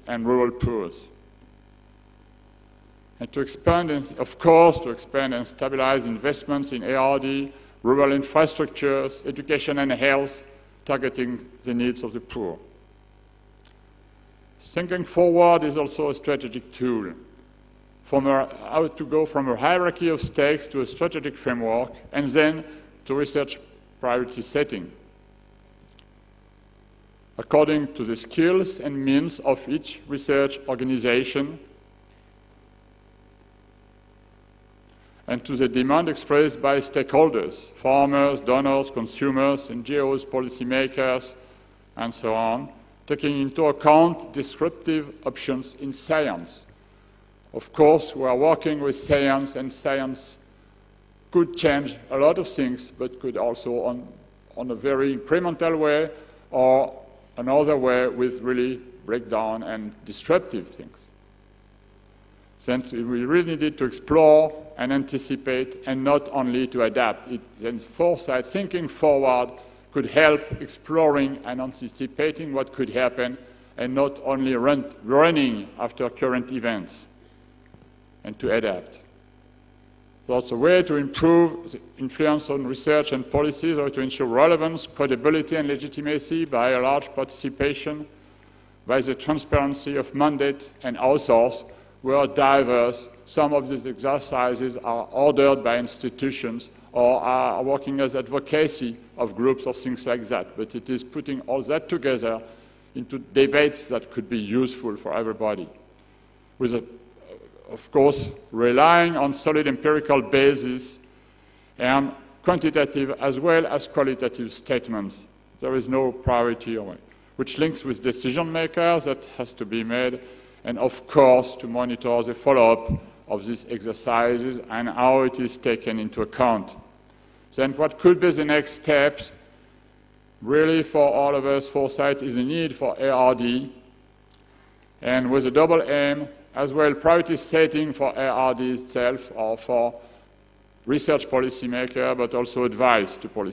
and rural poors. And to expand, of course, to expand and stabilize investments in ARD, rural infrastructures, education and health, targeting the needs of the poor. Thinking forward is also a strategic tool. How to go from a hierarchy of stakes to a strategic framework, and then to research priority setting, according to the skills and means of each research organization, and to the demand expressed by stakeholders, farmers, donors, consumers, NGOs, policymakers, and so on, taking into account disruptive options in science. Of course, we are working with science, and science could change a lot of things, but could also, on a very incremental way, or another way with really breakdown and disruptive things. Then we really need to explore and anticipate, and not only to adapt. Then foresight, thinking forward, could help exploring and anticipating what could happen, and not only running after current events, and to adapt. That's a way to improve the influence on research and policies, or to ensure relevance, credibility, and legitimacy by a large participation, by the transparency of mandate and authors, where diverse. Some of these exercises are ordered by institutions or are working as advocacy of groups or things like that. But it is putting all that together into debates that could be useful for everybody, with of course, relying on solid empirical basis and quantitative as well as qualitative statements. There is no priority, which links with decision makers that has to be made, and of course to monitor the follow-up of these exercises and how it is taken into account. Then what could be the next steps? Really, for all of us, foresight is a need for ARD, and with a double aim, as well priority setting for ARD itself or for research policymaker, but also advice to policymakers.